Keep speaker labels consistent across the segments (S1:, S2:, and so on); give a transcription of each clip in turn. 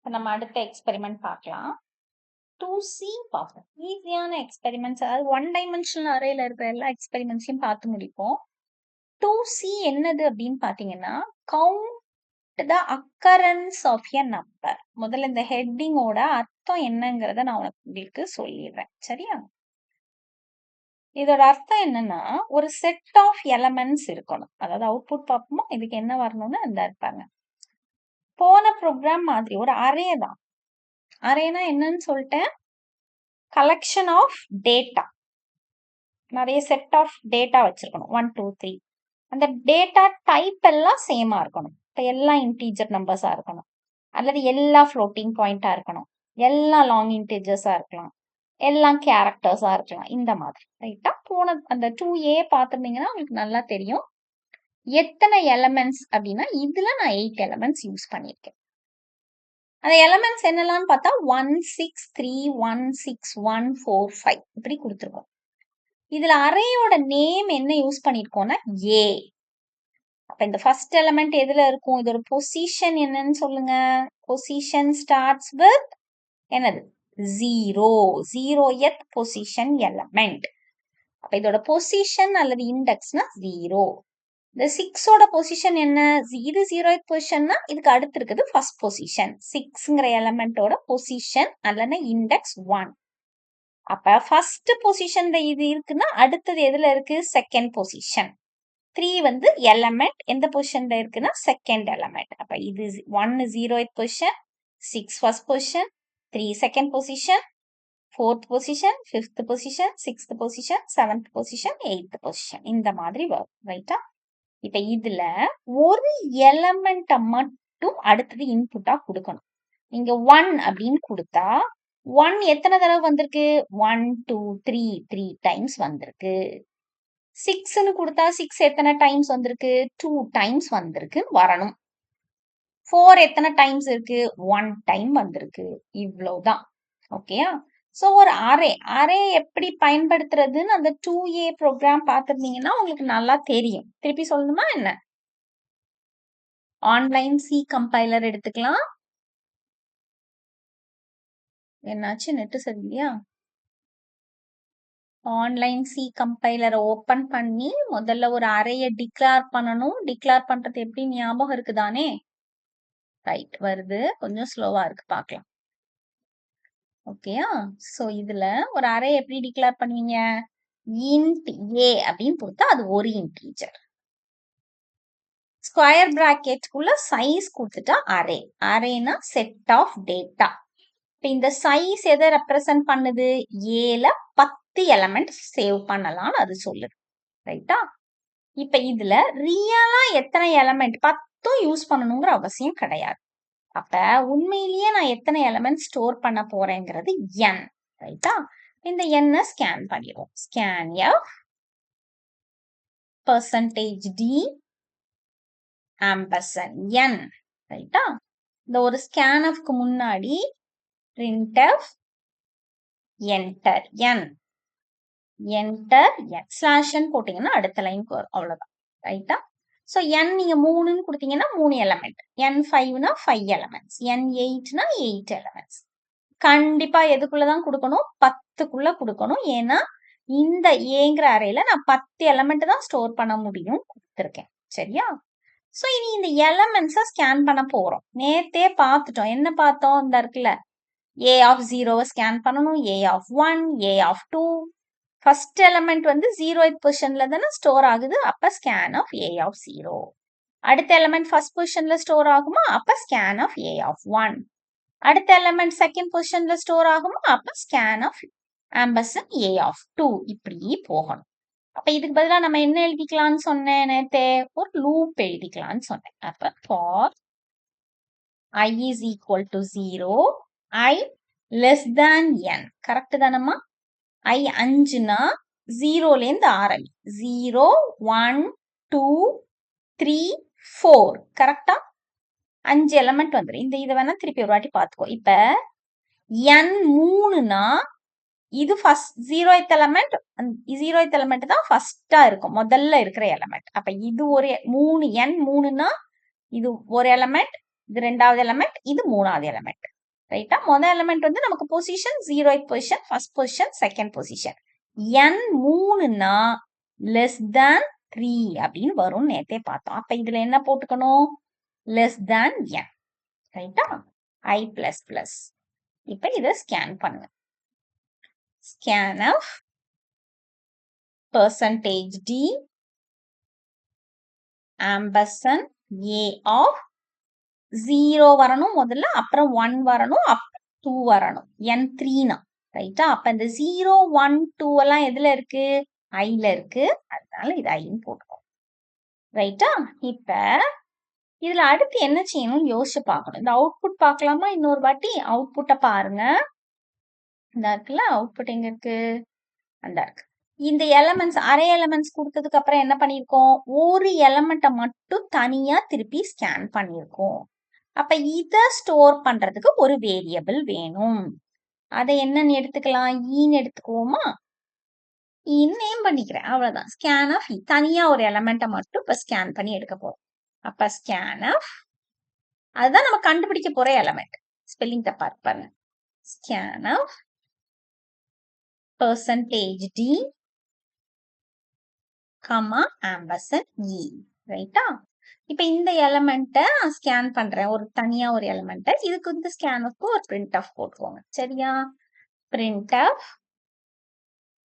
S1: இப்ப நம்ம அடுத்த எக்ஸ்பெரிமெண்ட் பார்க்கலாம். 2C பார்ப்போம். ஈஸியான எக்ஸ்பெரிமெண்ட்ஸ், அதாவது ஒன் டைமென்ஷனல் அரேல இருக்கிற எல்லா எக்ஸ்பெரிமெண்ட்ஸையும் பார்த்து முடிப்போம். 2C என்னது அப்படின்னு பார்த்தீங்கன்னா, count the occurrence of a number. முதல்ல இந்த ஹெட்டிங்கோட அர்த்தம் என்னங்கிறத நான் உங்களுக்கு சொல்லிடுறேன். சரியா? இதோட அர்த்தம் என்னன்னா, ஒரு செட் ஆஃப் எலமெண்ட்ஸ் இருக்கணும். அதாவது அவுட்புட் பார்ப்போமா, இதுக்கு என்ன வரணும்னு அந்த இருப்பாங்க. போன ப்ரோக்ராம் மாதிரி ஒரு அரே தான். அரேனா என்னன்னு சொல்லிட்டேன், கலெக்ஷன் ஆஃப் டேட்டா. நிறைய செட் ஆஃப் டேட்டா வச்சிருக்கணும், 1 2 3. அந்த டேட்டா டைப் எல்லாம் சேமா இருக்கணும். இப்போ எல்லாம் இன்டீஜர் நம்பர்ஸா இருக்கணும், அல்லது எல்லா ஃப்ளோட்டிங் பாயிண்டா இருக்கணும், எல்லாம் லாங் இன்டீஜர்ஸா இருக்கலாம், எல்லாம் கேரக்டர்ஸா இருக்கலாம். இந்த மாதிரி ரைட்டா. போன அந்த 2A பார்த்துருந்தீங்கன்னா உங்களுக்கு நல்லா தெரியும் எத்தனை எலமெண்ட்ஸ் அப்படின்னா, இதுல நான் 8 எலமெண்ட்ஸ் யூஸ் பண்ணியிருக்கேன். அந்த எலமெண்ட்ஸ் என்னெல்லாம் பார்த்தா 1 6 3 1 6 1 4 5 இப்படி கொடுத்துருக்கோம். இதுல அரேயோட நேம் என்ன யூஸ் பண்ணிருக்கோம்னா A. அப்ப இந்த ஃபர்ஸ்ட் எலிமெண்ட் எதுல இருக்கும், இதோட பொசிஷன் என்னன்னு சொல்லுங்க. பொசிஷன் ஸ்டார்ட்ஸ் வித் என்னது, 0. 0th position element. அப்ப இதோட பொசிஷன் அல்லது இண்டெக்ஸ்னா 0. இந்த 6ஓட பொசிஷன் என்ன, இது 0th பொசிஷன்னா இதுக்கு அடுத்து இருக்குது ஃபர்ஸ்ட் பொசிஷன். 6ங்கிற எலிமெண்டோட பொசிஷன் அல்லது இண்டெக்ஸ் 1. அப்ப ஃபர்ஸ்ட் பொசிஷன்ல இது இருக்குன்னா அடுத்தது எதுல இருக்கு, செகண்ட் பொசிஷன். 3 வந்து எலிமெண்ட் எந்த பொசிஷன்ல இருக்குன்னா செகண்ட் எலிமெண்ட். அப்ப இது 1 0th position, 6 first position, 3 second position, 4th position, 5th position, 6th position, 7th position, 8th position. இந்த மாதிரி வரும் ரைட்டா. இப்ப இதுல ஒரு எலிமெண்ட மட்டும் அடுத்தது இன்புட்டா கொடுக்கணும். நீங்க 1 அப்படின்னு கொடுத்தா 1 எத்தனை தடவை வந்திருக்கு, 1 2 3 3 டைம்ஸ் வந்திருக்கு. 6ன்னு கொடுத்தா 6 எத்தனை டைம்ஸ் வந்திருக்கு, 2 டைம்ஸ் வந்திருக்கு வரணும். 4 எத்தனை டைம்ஸ் இருக்கு, 1 டைம் வந்திருக்கு. இவ்வளவுதான். ஓகேயா. சோ ஒரு அரே எப்படி பயன்படுத்துறதுன்னு அந்த 2A ப்ரோக்ராம் பார்த்திருந்தீங்கன்னா உங்களுக்கு நல்லா தெரியும். திருப்பி சொல்லணுமா என்ன? ஆன்லைன் சி கம்பைலர் எடுத்துக்கலாம். என்னாச்சு, நெட் சரியில்லையா? ஆன்லைன் சி கம்பைலரை ஓபன் பண்ணி முதல்ல ஒரு அரேயை டிக்ளேர் பண்ணணும். டிக்ளேர் பண்றது எப்படி ஞாபகம் இருக்குதானே? ரைட், வருது. கொஞ்சம் ஸ்லோவா இருக்கு, பார்க்கலாம். ஓகேயா. சோ இதுல ஒரு அரே எப்படி டிக்ளேர் பண்ணுவீங்க, இன்ட் ஏ அப்படின்னு கொடுத்தா அது ஒரு இன்டீஜர். ஸ்கொயர் பிராக்கெட்டுக்குள்ள சைஸ் கொடுத்துட்டா அரே. அரேனா செட் ஆஃப் டேட்டா. இந்த சைஸ் எதை ரெப்ரசன்ட் பண்ணுது, ஏல 10 எலிமெண்ட் சேவ் பண்ணலாம்னு அது சொல்லுது ரைட்டா. இப்ப இதுல ரியலா எத்தனை எலிமெண்ட் 10 யூஸ் பண்ணணுங்கிற அவசியம் கிடையாது. அப்ப உண்மையிலேயே நான் எத்தனை எலிமெண்ட் ஸ்டோர் பண்ண போறேங்கிறது n ரைட்டா. இந்த n ஸ்கேன் பண்ணிடுவோம். Scan f %d ampersand n ரைட்டா. இந்த ஒரு ஸ்கேன்ஃப்க்கு முன்னாடி printf enter n enter n slash n போட்டீங்கன்னா அடுத்த லைனுக்கு வரும். அவ்வளவுதான் ரைட்டா. சோ n நீங்க 3ன்னு கொடுத்தீங்கன்னா 3 எலிமெண்ட், n5னா 5 எலிமெண்ட்ஸ், n8னா 8 எலிமெண்ட்ஸ். கண்டிப்பா எதுக்குள்ளதான் கொடுக்கணும், 10க்குள்ள கொடுக்கணும். ஏன்னா இந்த ஏங்கிற அரேல நான் 10 எலிமெண்ட் தான் ஸ்டோர் பண்ண முடியும் கொடுத்துருக்கேன். சரியா. சோ இனி இந்த எலிமெண்ட்ஸை ஸ்கேன் பண்ண போறோம். நேத்தே பார்த்துட்டோம். என்ன பார்த்தோம், இந்த இருக்குல்ல a of 0 ஸ்கேன் பண்ணணும், a of 1, a of 2. First element வந்து 0th பொசிஷன்ல தானே ஸ்டோர் ஆகுது, அப்ப ஸ்கேன் ஆஃப் a of 0. அடுத்த எலிமெண்ட் ஃபர்ஸ்ட் பொசிஷன்ல ஸ்டோர் ஆகுமா, அப்ப ஸ்கேன் ஆஃப் a of 1. அடுத்த எலிமெண்ட் செகண்ட் பொசிஷன்ல ஸ்டோர் ஆகுமா, அப்ப scanf ampersand a of 2. இப்படி போகணும். அப்ப இதுக்கு பதிலா நம்ம என்ன எழுதிக்கலாம்னு சொன்னேன் நேத்தே, ஒரு லூப் எழுதிக்கலாம்னு சொன்னேன். அப்ப for I is equal to 0, I less than n. Correct தானம்மா. I 5னா 0ல இருந்து ஆரம்பி, 0 1 2 3 4 கரெக்டா. 5 எலிமெண்ட் வந்துடும். இந்த இதை வேணா திருப்பி ஒரு வாட்டி பார்த்துக்கோ. இப்ப n 3னா இது first 0th element, 0th element தான் ஃபர்ஸ்டா இருக்கும், முதல்ல இருக்கிற எலிமெண்ட். அப்ப இது ஒரு 3 n 3னா இது ஒரு எலிமெண்ட், இது 2வது எலிமெண்ட், இது 3வது எலிமெண்ட். ரைட்டா? முதல் எலிமெண்ட் வந்து நமக்கு position 0th position, first position, second position. n 3னா லெஸ் தேன் 3 அப்படின்னு வரும்னு நேத்தே பார்த்தோம். அப்ப இதுல என்ன போட்டுக்கணும்? Less than n. ரைட்டா? I plus plus. இப்ப இதை ஸ்கேன் பண்ணுங்க. Scanf percentage d ampersand a of 0 வரணும் முதல்ல, அப்புறம் 1 வரணும், அப்புறம் 2 வரணும். n3னா ரைட்டா? அப்ப இந்த 0 1 2 எல்லாம் எதுல இருக்கு? iல இருக்கு. அதனால இது iன்னு போட்டுக்கோம். ரைட்டா? இப்ப இதுல அடுத்து என்ன செய்யணும்னு யோசிச்சு பார்க்கணும். இந்த அவுட்புட் பார்க்கலாமா? இன்னொரு வாட்டி அவுட்புட்டை பாருங்க. இந்த இருக்குல்ல, அவுட்புட் எங்க இருக்கு? அந்த இருக்கு. இந்த எலமெண்ட்ஸ் அரே எலமெண்ட்ஸ் கொடுத்ததுக்கு அப்புறம் என்ன பண்ணிருக்கோம்? ஒரு எலமெண்ட்டை மட்டும் தனியா திருப்பி ஸ்கேன் பண்ணிருக்கோம். அப்ப இத ஸ்டோர் பண்றதுக்கு ஒரு வேரியபிள் வேணும். அதை என்னன்னு எடுத்துக்கலாம்? ஈன்னு எடுத்துக்குவோமா? ஈன்னு நேம் பண்ணிக்கிறேன். அவ்வளவுதான். ஸ்கேன் ஆஃப் இ. தனியா ஒரு எலமெண்ட்டை மட்டும் இப்ப ஸ்கேன் பண்ணி எடுக்க போறோம். அப்ப ஸ்கேன் ஆஃப், அதுதான் நம்ம கண்டுபிடிக்க போற எலமெண்ட். ஸ்பெல்லிங் தப்பா இருப்பாங்க. Scanf percentage d comma ampersand e. ரைட்டா? இப்ப இந்த எலமெண்ட்டை ஸ்கேன் பண்றேன். ஒரு தனியா ஒரு எலமெண்ட்டை. இதுக்கு இந்த ஸ்கேனுக்கு ஒரு பிரிண்ட் ஆஃப் போட்டுக்கோங்க. சரியா? Printf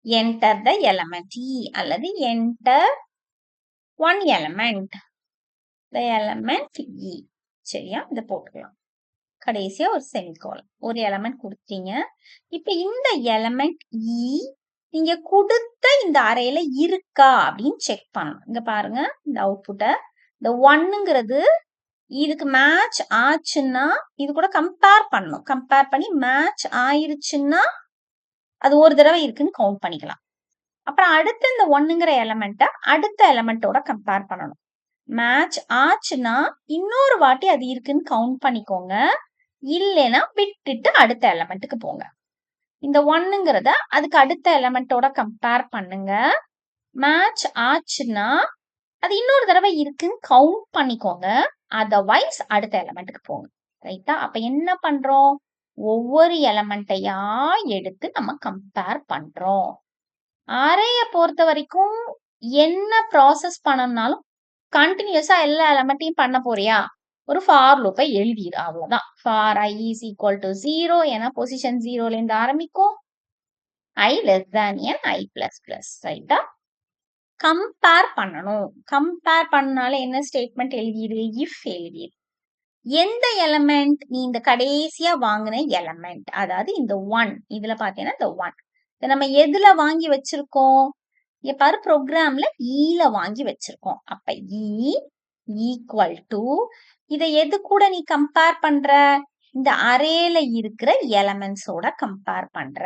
S1: enter the element e அல்லது enter one element the element e. சரியா? இதை போட்டுக்கலாம். கடைசியா ஒரு செமிகோலன். ஒரு எலமெண்ட் கொடுத்தீங்க. இப்ப இந்த எலமெண்ட் இ நீங்க கொடுத்த இந்த அரேல இருக்கா அப்படின்னு செக் பண்ணணும். இங்க பாருங்க இந்த அவுட்புட்டை. இந்த 1ங்கிறது இதுக்கு மேட்ச் ஆச்சுன்னா இது கூட கம்பேர் பண்ணணும். கம்பேர் பண்ணி மேட்ச் ஆயிருச்சுன்னா அது ஒரு தடவை இருக்குன்னு கவுண்ட் பண்ணிக்கலாம். அப்புறம் அடுத்து இந்த 1ங்கிற எலமெண்ட்டை அடுத்த எலமெண்ட்டோட கம்பேர் பண்ணணும். மேட்ச் ஆச்சுன்னா இன்னொரு வாட்டி அது இருக்குன்னு கவுண்ட் பண்ணிக்கோங்க. இல்லைன்னா விட்டுட்டு அடுத்த எலமெண்ட்டுக்கு போங்க. இந்த 1ங்கிறத அதுக்கு அடுத்த எலமெண்ட்டோட கம்பேர் பண்ணுங்க. மேட்ச் ஆச்சுன்னா அது இன்னொரு தடவை இருக்குன்னு கவுண்ட் பண்ணிக்கோங்க. அதர்வைஸ் அடுத்த எலமெண்ட்டுக்கு போங்க. ரைட்டா? அப்ப என்ன பண்றோம்? ஒவ்வொரு எலமெண்ட்டையா எடுத்து நம்ம கம்பேர் பண்றோம். அரேய பொறுத்த வரைக்கும் என்ன ப்ராசஸ் பண்ணணும்னாலும் கண்டினியூஸா எல்லா எலமெண்ட்டையும் பண்ண போறியா? ஒரு ஃபார் லூப்பை எழுதிடு. அவ்வளவுதான். For i is equal to 0 ஏன்னா பொசிஷன் 0ல இருந்து ஆரம்பிக்கும். i less than n, i plus plus. ரைட்டா? கம்பேர் பண்ணணும். கம்பேர் பண்ணனால என்ன ஸ்டேட்மெண்ட் எழுதிடு? இஃப் எழுதிடு. எந்த எலமெண்ட்? நீ இந்த கடைசியா வாங்கின எலமெண்ட், அதாவது இந்த 1. இதுல பாத்தீங்கன்னா இந்த 1 இதை நம்ம எதுல வாங்கி வச்சிருக்கோம்? இங்க பாரு, ப்ரோக்ராம்ல ஈல வாங்கி வச்சிருக்கோம். அப்ப இ ஈக்குவல் டு இதை எது கூட நீ கம்பேர் பண்ற? இந்த அரேல இருக்கிற எலமெண்ட்ஸோட கம்பேர் பண்ற.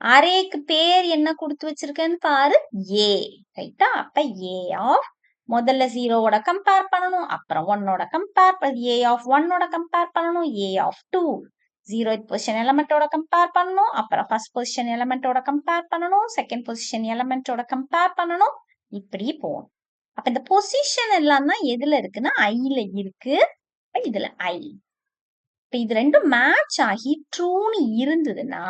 S1: அரேக்கு பேர் என்ன கொடுத்து வச்சிருக்கேன்னு பாரு, ஏ. ரைட்டா? அப்ப ஏ ஆஃப் முதல்ல 0வோட கம்பேர் பண்ணணும், அப்புறம் 1ஓட கம்பேர் ஏ ஆஃப் 1ஓட கம்பேர் பண்ணணும், ஏ ஆஃப் 2 0th பொசிஷன் எலமெண்டோட கம்பேர் பண்ணணும், அப்புறம் ஃபர்ஸ்ட் பொசிஷன் எலமெண்டோட கம்பேர் பண்ணணும், செகண்ட் பொசிஷன் எலமெண்டோட கம்பேர் பண்ணணும். இப்படி போகணும். அப்ப இந்த பொசிஷன் எல்லாம் தான் எதுல இருக்குன்னா ஐல இருக்கு. இதுல ஐ. இப்ப இது ரெண்டும் மேட்ச் ஆகி ட்ரூன்னு இருந்ததுன்னா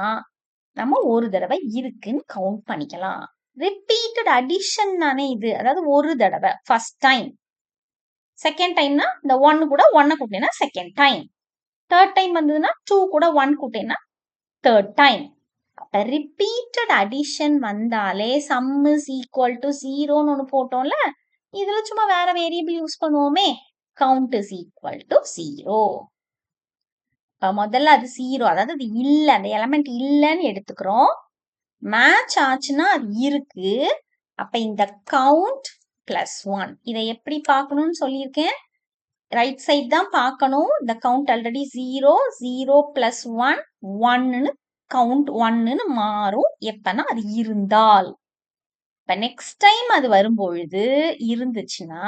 S1: நம்ம ஒரு தடவை இருக்குன்னு கவுண்ட் பண்ணிக்கலாம். ரிப்பீட்டட் அடிஷன் தானே இது. அதாவது ஒரு தடவை ஃபர்ஸ்ட் டைம். செகண்ட் டைம்னா இந்த 1 கூட 1 கூட்டினா செகண்ட் டைம். தேர்ட் டைம் வந்ததுன்னா 2 கூட 1 கூட்டினா தேர்ட் டைம். அப்ப ரிப்பீட்டட் அடிஷன் வந்தாலே சம் இஸ் ஈக்குவல் டு 0ன்னு ஒன்று போட்டோம்ல, இதுல சும்மா வேற வேரியபிள் யூஸ் பண்ணுவோமே, கவுண்ட் இஸ் ஈக்குவல் டு 0. முதல்ல அது 0, அதாவது அது இல்ல, அந்த எலமெண்ட் இல்லன்னு எடுத்துக்கிறோம். மேட்ச் ஆச்சுன்னா அது இருக்கு. அப்ப இந்த கவுண்ட் பிளஸ் 1 இதை எப்படி பார்க்கணும்னு சொல்லியிருக்கேன். ரைட் சைட் தான் பார்க்கணும். இந்த கவுண்ட் ஆல்ரெடி 0 0 பிளஸ் 1 1ன்னு கவுண்ட் 1ன்னு மாறும். எப்பனா அது இருந்தால். இப்ப நெக்ஸ்ட் டைம் அது வரும்பொழுது இருந்துச்சுன்னா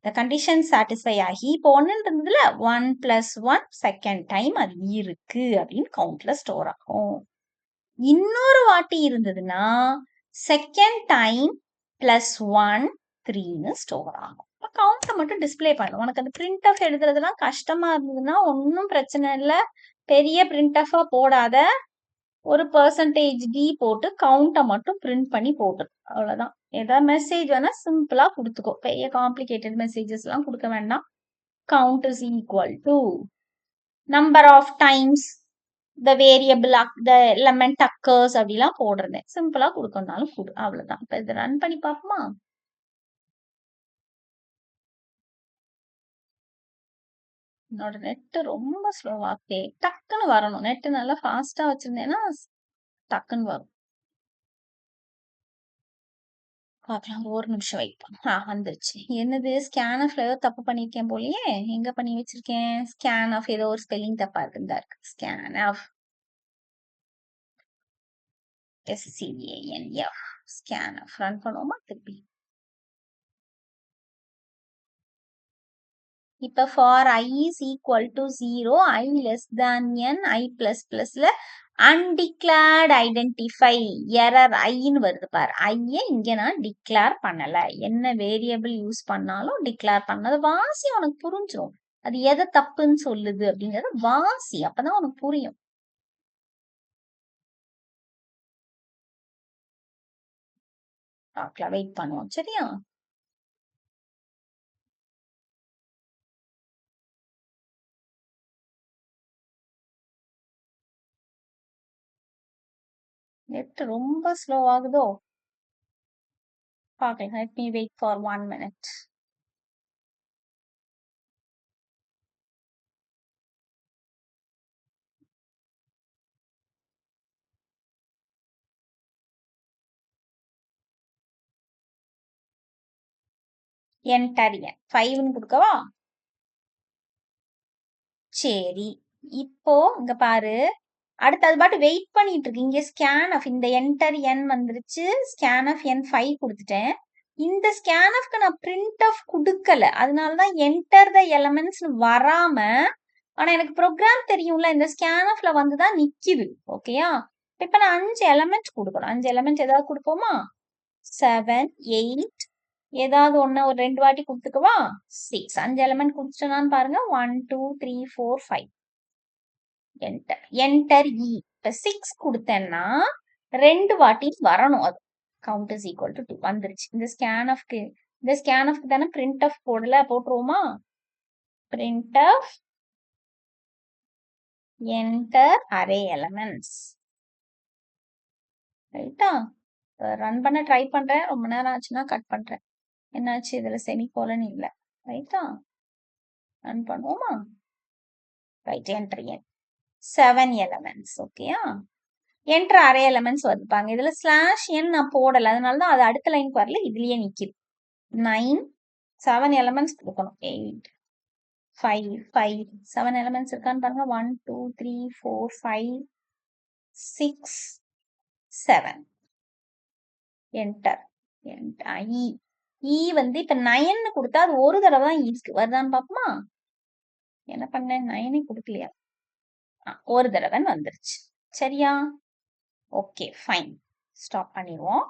S1: the condition satisfy ஆகி இப்போ 1 இருந்ததுல 1 plus 1 செகண்ட் டைம் அது இருக்கு அப்படின்னு கவுண்ட்ல ஸ்டோர் ஆகும். இன்னொரு வாட்டி இருந்ததுன்னா செகண்ட் டைம் பிளஸ் 1 3ன்னு ஸ்டோர் ஆகும். கவுண்ட்டை மட்டும் டிஸ்பிளே பண்ணும். உனக்கு அந்த பிரிண்ட் ஆஃப் எழுதுறதுலாம் கஷ்டமா இருந்ததுன்னா ஒன்றும் பிரச்சனை இல்லை. பெரிய printf-ஆ போடாத, ஒரு %d போட்டு கவுண்ட்டை மட்டும் பிரிண்ட் பண்ணி போட்டுரு. அவ்வளவுதான். ஏதாவது மெசேஜ் வேணா சிம்பிளா கொடுத்துக்கோ. பெரிய காம்ப்ளிகேட்டட் மெசேஜஸ் எல்லாம் கொடுக்க வேண்டாம். count is equal to number of times the variable the element occurs அப்படிலாம் போடுறது. சிம்பிளா கொடுக்கணும்னாலும் கொடு. அவ்வளவுதான். இப்ப இதை ரன் பண்ணி பார்ப்போமா? என்னோட நெட் ரொம்ப ஸ்லோவா இருக்கே. டக்குன்னு வரணும். நெட் நல்லா ஃபாஸ்டா வச்சிருந்தேன்னா டக்குன்னு வரும். பார்க்கலாம். ஒரு நிமிஷம் வெயிட் பண்ணு. வந்துருச்சு. என்னது ஸ்கேனஃப்ல ஏதோ தப்பு பண்ணியிருக்கேன் போலயே. எங்க பண்ணி வச்சிருக்கேன்? ஸ்கேன் ஆஃப் ஏதோ ஒரு ஸ்பெல்லிங் தப்பா இருக்குதா இருக்கு. Scanf SCANF scanf run பண்ணுவோமா திருப்பி? இப்ப for I is equal to 0, I less than n, I plus plusல undeclared identify error iன்னு வருது பாரு. ஐய இங்க நான் டிக்ளேர் பண்ணல. என்ன வேரியபிள் யூஸ் பண்ணாலும் டிக்ளேர் பண்ணது வாசி உனக்கு புரிஞ்சிடும். அது எதை தப்புன்னு சொல்லுது அப்படிங்கறத வாசி. அப்பதான் உனக்கு புரியும். பார்க்கலாம். வெயிட் பண்ணுவோம். சரியா? நெட் ரொம்ப ஸ்லோ ஆகுதோ? பார்க்கலாம். Let me wait for 1 minute. enter n 5ன்னு கொடுக்கவா? சரி. இப்போ இங்க பாரு. அடுத்து அது பாட்டு வெயிட் பண்ணிட்டு இருக்கு. இங்க scanf இந்த enter n வந்துருச்சு. scanf n5 கொடுத்துட்டேன். இந்த scanfக்கு நான் printf கொடுக்கல. அதனாலதான் enter the elements வராம, ஆனா எனக்கு ப்ரோக்ராம் தெரியும்ல, இந்த scanfல வந்துதான் நிக்குது. ஓகேயா? இப்ப நான் 5 எலிமெண்ட் கொடுக்கணும். 5 எலிமெண்ட் ஏதாவது கொடுப்போமா? 7, 8 ஏதாவது ஒண்ணு ஒரு 2 வாட்டி கொடுத்துக்கவா? 6 5 எலிமெண்ட் கொடுத்துட்டேனான்னு பாருங்க. 1 2 3 4 5 enter enter e. இப்ப 6 கொடுத்தேன்னா 2 வாட்டி வரணும். அது count is equal to 2 வந்துருச்சு. இந்த scanfக்கு தானே printf போடல. போட்டுருவோமா? printf enter array elements. ரைட்டா? ரன் பண்ண ட்ரை பண்றேன். ரொம்ப நேரம் ஆச்சுன்னா கட் பண்றேன். என்னாச்சு? இதுல செமிகோலன் இல்ல. ரைட்டா? ரன் பண்ணுவோமா? ரைட். enter n 7 elements. ஓகேயா? enter array elements வருதுப்பாங்க. இதுல /n நான் போடல. அதனாலதான் அது அடுத்த லைனுக்கு வரல. இதுலயே நிக்குது. 9 7 elements கொடுக்கணும். 8 5 5 7 elements இருக்கான்னு பாருங்க. 1 2 3 4 5 6 7 enter e வந்து இப்ப 9 கொடுத்தா அது ஒரு தடவை தான் இருக்கு. வருதான்னு பாப்போமா? என்ன பண்ணேன்? 9 கொடுக்கலையா? ஒரு தடவை வந்துருச்சு. சரியா? Okay fine. ஸ்டாப் பண்ணிடுவோம்.